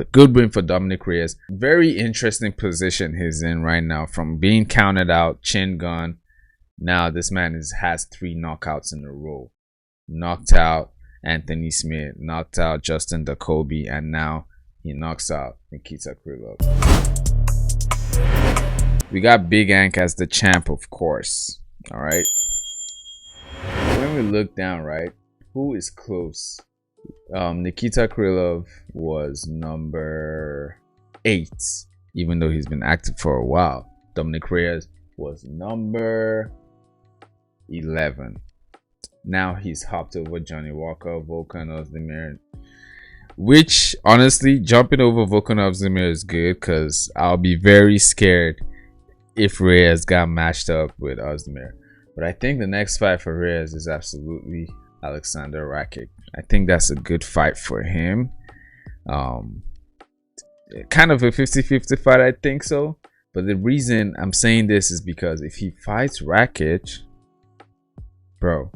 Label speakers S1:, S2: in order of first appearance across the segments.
S1: A good win for Dominic Reyes. Very interesting position he's in right now, from being counted out, chin gun. Now this man has 3 knockouts in a row. Knocked out Anthony Smith, knocked out Justin Jacoby, and now he knocks out Nikita Krylov. We got Big Ank as the champ, of course. All right. When we look down, right, who is close? Nikita Krylov was number 8, even though he's been active for a while. Dominic Reyes was number 11. Now he's hopped over Johnny Walker, Volkan Ozdemir, which honestly, jumping over Volkan Ozdemir is good, because I'll be very scared if Reyes got matched up with Ozdemir. But I think the next fight for Reyes is absolutely Alexander Rakic. I think that's a good fight for him. Kind of a 50-50 fight, I think so. But the reason I'm saying this is because if he fights Rakic, bro,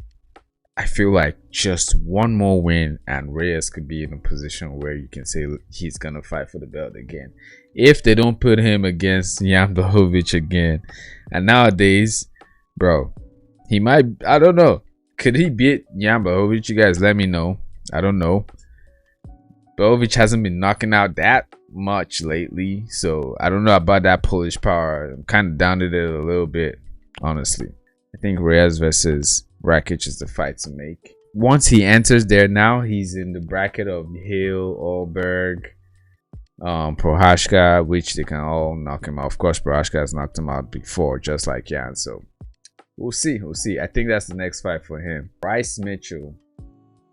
S1: I feel like just one more win and Reyes could be in a position where you can say he's gonna fight for the belt again. If they don't put him against Jan Blachowicz again. And nowadays, bro, he might, I don't know. Could he beat Jan Blachowicz? You guys let me know. I don't know. Blachowicz hasn't been knocking out that much lately, so I don't know about that Polish power. I'm kind of down to it a little bit, honestly. I think Reyes versus Rakic is the fight to make. Once he enters there, now he's in the bracket of Hill, Alberg, Prochazka, which they can all knock him out. Of course, Prochazka has knocked him out before, just like Jan, so we'll see. I think that's the next fight for him. Bryce Mitchell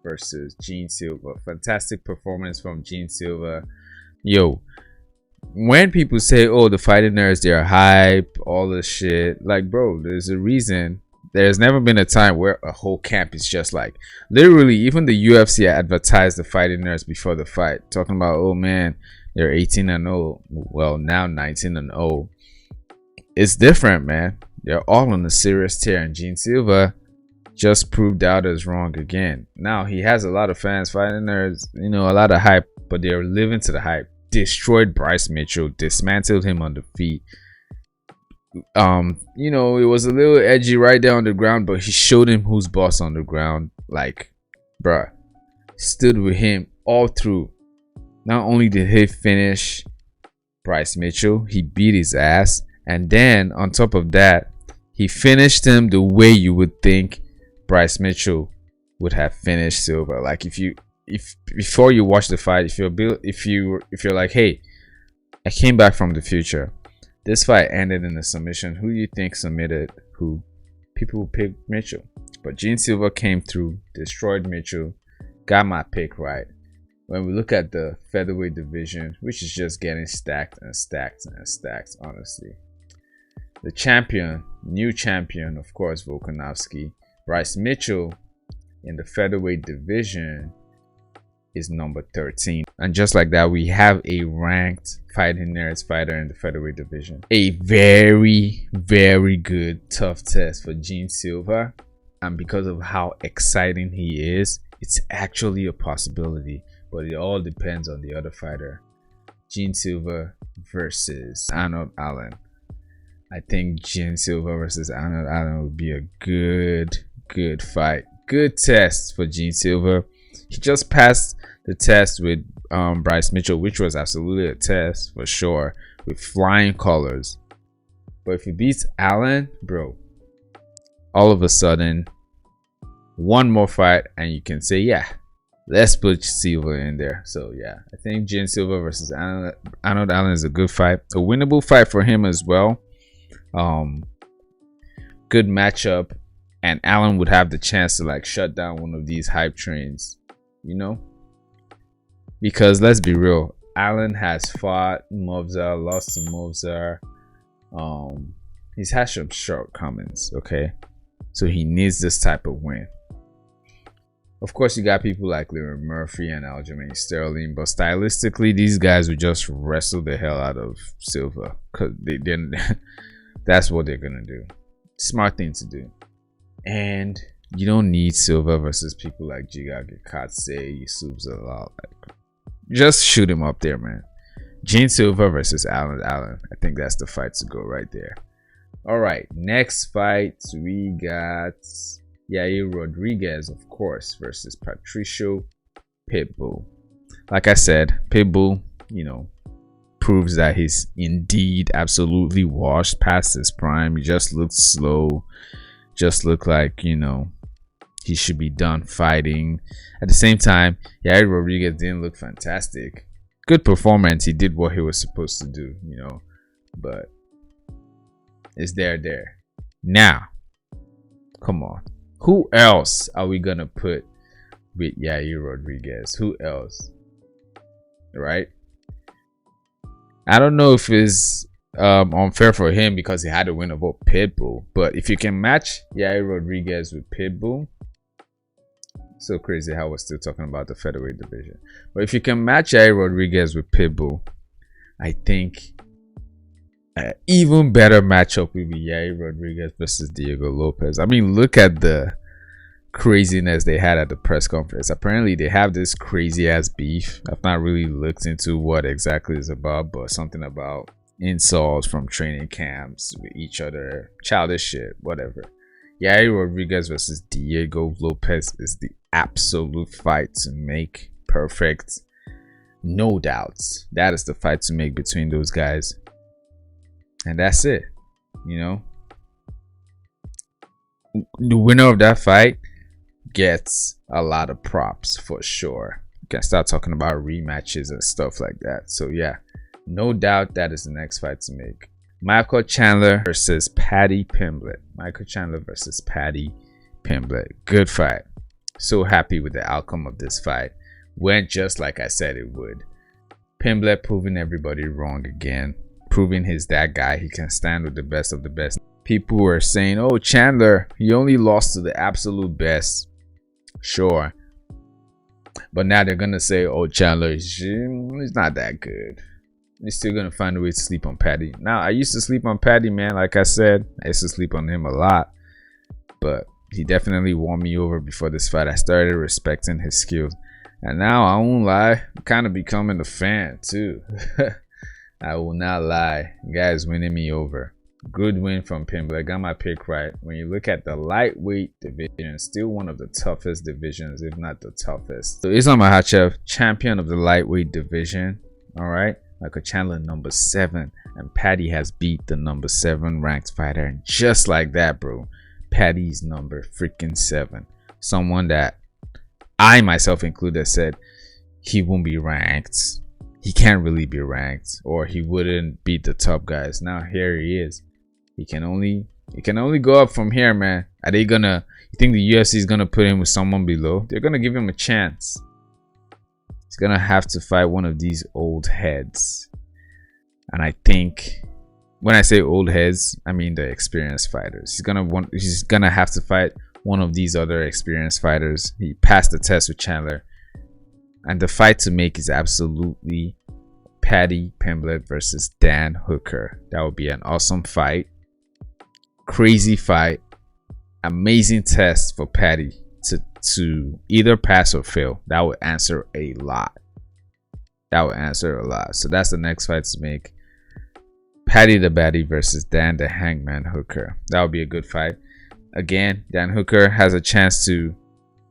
S1: versus Gene Silva. Fantastic performance from Gene Silva. Yo, when people say, oh, the fighting nerds, they're hype, all this shit, like, bro, there's a reason. There's never been a time where a whole camp is just like, literally, even the UFC advertised the fighting nerds before the fight, talking about, oh man, they're 18-0. Well, now 19-0. It's different, man. They're all on a serious tear, and Gene Silva just proved doubters wrong again. Now he has a lot of fans, fighting nerds, you know, a lot of hype, but they're living to the hype. Destroyed Bryce Mitchell, dismantled him on the feet. You know, it was a little edgy right there on the ground, but he showed him who's boss on the ground. Like, bruh, stood with him all through. Not only did he finish Bryce Mitchell, he beat his ass, and then on top of that, he finished him the way you would think Bryce Mitchell would have finished Silva. Like, if before you watch the fight, if you're like, hey, I came back from the future, this fight ended in a submission, who do you think submitted who? People will pick Mitchell, but Gene Silva came through, destroyed Mitchell, got my pick right. When we look at the featherweight division, which is just getting stacked and stacked and stacked, honestly, the champion, new champion, of course, Volkanovski. Bryce Mitchell in the featherweight division is number 13, and just like that, we have a ranked fighting nerds fighter in the featherweight division. A very, very good tough test for Gene Silva, and because of how exciting he is, it's actually a possibility, but it all depends on the other fighter. Gene Silva versus Arnold Allen. I think Gene Silva versus Arnold Allen would be a good fight, good test for Gene Silva. He just passed the test with Bryce Mitchell, which was absolutely a test for sure, with flying colors. But if he beats Allen, bro, all of a sudden, one more fight and you can say, yeah, let's put Silva in there. So yeah, I think Gene Silva versus Arnold Allen is a good fight, a winnable fight for him as well. Good matchup, and Allen would have the chance to like shut down one of these hype trains, you know, because let's be real, Allen has fought Movsar, lost to Movsar. He's had some shortcomings, okay, so he needs this type of win. Of course, you got people like Leon Murphy and Aljamain Sterling, but stylistically, these guys would just wrestle the hell out of Silva, because they didn't. That's what they're gonna do. Smart thing to do. And you don't need Silva versus people like Giga Gakatse, Yusuf Zalal. Like, Just shoot him up there, man. Gene Silva versus Alan Allen. I think that's the fight to go right there. All right, next fight we got Yair Rodriguez, of course, versus Patricio Pitbull. Like I said, Pitbull, you know, proves that he's indeed absolutely washed past his prime. He just looked slow, just looked like, you know, he should be done fighting. At the same time, Yair Rodriguez didn't look fantastic. Good performance. He did what he was supposed to do, you know, but it's there. Now, come on. Who else are we gonna put with Yair Rodriguez? Who else? Right? I don't know if it's unfair for him because he had to win over Pitbull, but if you can match Yair Rodriguez with Pitbull, so crazy how we're still talking about the featherweight division. But if you can match Yair Rodriguez with Pitbull, I think an even better matchup will be Yair Rodriguez versus Diego Lopez. I mean, look at the craziness they had at the press conference. Apparently they have this crazy ass beef. I've not really looked into what exactly it's about, but something about insults from training camps with each other, childish shit, whatever. Yair Rodriguez versus Diego Lopez is the absolute fight to make. Perfect, no doubts. That is the fight to make between those guys, and that's it. You know, the winner of that fight gets a lot of props for sure. You can start talking about rematches and stuff like that. So yeah, no doubt that is the next fight to make. Michael Chandler versus Paddy Pimblett. Michael Chandler versus Paddy Pimblett. Good fight. So happy with the outcome of this fight. Went just like I said it would. Pimblett proving everybody wrong again. Proving he's that guy. He can stand with the best of the best. People were saying, oh, Chandler, he only lost to the absolute best. Sure. But now they're going to say, oh, Chandler, he's not that good. He's still going to find a way to sleep on Paddy. Now, I used to sleep on Paddy, man. Like I said, I used to sleep on him a lot. But he definitely won me over before this fight. I started respecting his skills. And now, I won't lie, I'm kind of becoming a fan, too. I will not lie. Guys winning me over. Good win from Pimblett. Got my pick right. When you look at the lightweight division, still one of the toughest divisions, if not the toughest. So Islam Makhachev, champion of the lightweight division. All right. Michael Chandler, number 7. And Paddy has beat the number 7 ranked fighter. And just like that, bro, Paddy's number freaking 7. Someone that I myself included said he won't be ranked. He can't really be ranked, or he wouldn't beat the top guys. Now here he is. He can only go up from here, man. Are they gonna? You think the UFC is gonna put him with someone below? They're gonna give him a chance. He's gonna have to fight one of these old heads. And I think when I say old heads, I mean the experienced fighters. He's gonna have to fight one of these other experienced fighters. He passed the test with Chandler. And the fight to make is absolutely Paddy Pimblett versus Dan Hooker. That would be an awesome fight. Crazy fight. Amazing test for Paddy to either pass or fail. That would answer a lot. So that's the next fight to make. Paddy the Baddy versus Dan the Hangman Hooker. That would be a good fight. Again, Dan Hooker has a chance to,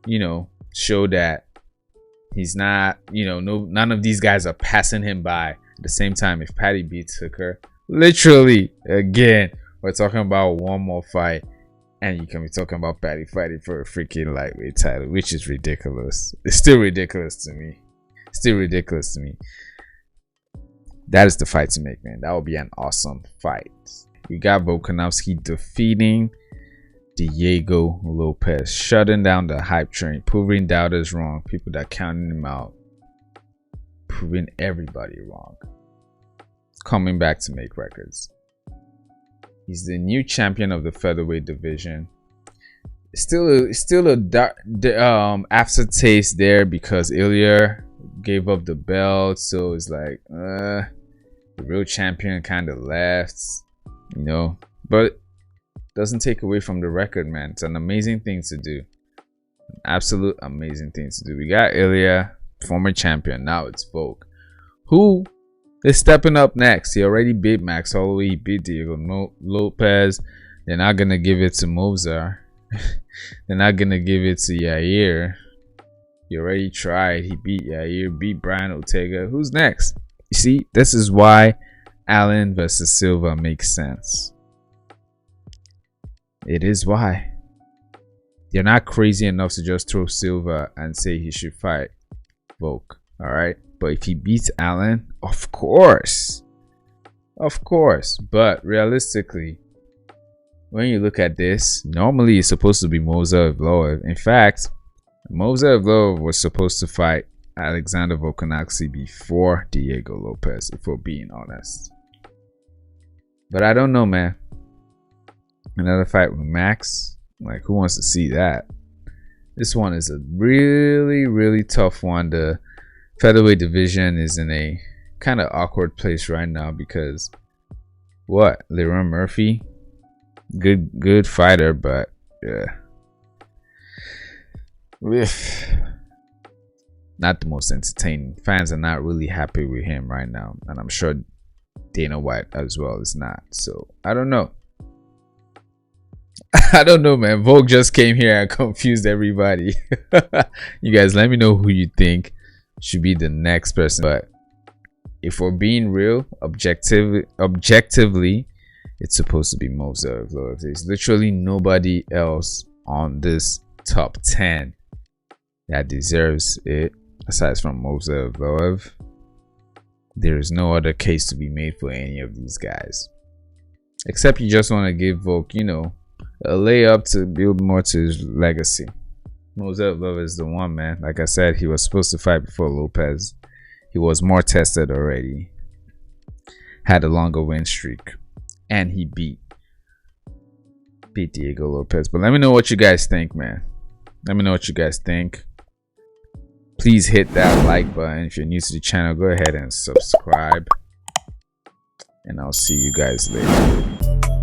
S1: you know, show that he's not, you know, none of these guys are passing him by. At the same time, if Paddy beats Hooker, literally, again, we're talking about one more fight, and you can be talking about Paddy fighting for a freaking lightweight title, which is ridiculous. It's still ridiculous to me. That is the fight to make, man. That would be an awesome fight. We got Volkanovski defeating Diego Lopez, shutting down the hype train, proving doubters wrong, people that counted him out, proving everybody wrong. Coming back to make records. He's the new champion of the featherweight division. Still a dark aftertaste there because Ilya gave up the belt, so it's like the real champion kind of left, you know, but doesn't take away from the record, man. It's an amazing thing to do. An absolute amazing thing to do. We got Ilya former champion. Now it's Volk. Who is stepping up next? He already beat Max Holloway. He beat Diego Lopez. They're not gonna give it to Movsar. They're not gonna give it to Yair. He already tried. He beat Yair, beat Brian Ortega. Who's next? You see, this is why Allen versus Silva makes sense. It is why. You're not crazy enough to just throw Silva and say he should fight Volk. Alright? But if he beats Allen, of course. Of course. But realistically, when you look at this, normally it's supposed to be Movsar Evloev. In fact, Movsar Evloev was supposed to fight Alexander Volkanovski before Diego Lopez, if we're being honest. But I don't know, man. Another fight with Max, like, who wants to see that? This one is a really, really tough one. The featherweight division is in a kind of awkward place right now because what? Leron Murphy, good fighter, but yeah, not the most entertaining. Fans are not really happy with him right now, and I'm sure Dana White as well is not. So I don't know. I don't know, man. Volk just came here and confused everybody. You guys, let me know who you think should be the next person. But if we're being real, objectively, it's supposed to be Movsar Evloev. There's literally nobody else on this top 10 that deserves it aside from Movsar Evloev. There is no other case to be made for any of these guys, except you just want to give Volk, you know, a layup to build more to his legacy. Movsar Evloev is the one, man. Like I said, he was supposed to fight before Lopez. He was more tested already, had a longer win streak, and he beat Diego Lopez. But let me know what you guys think, man. Let me know what you guys think. Please hit that like button. If you're new to the channel, go ahead and subscribe, and I'll see you guys later.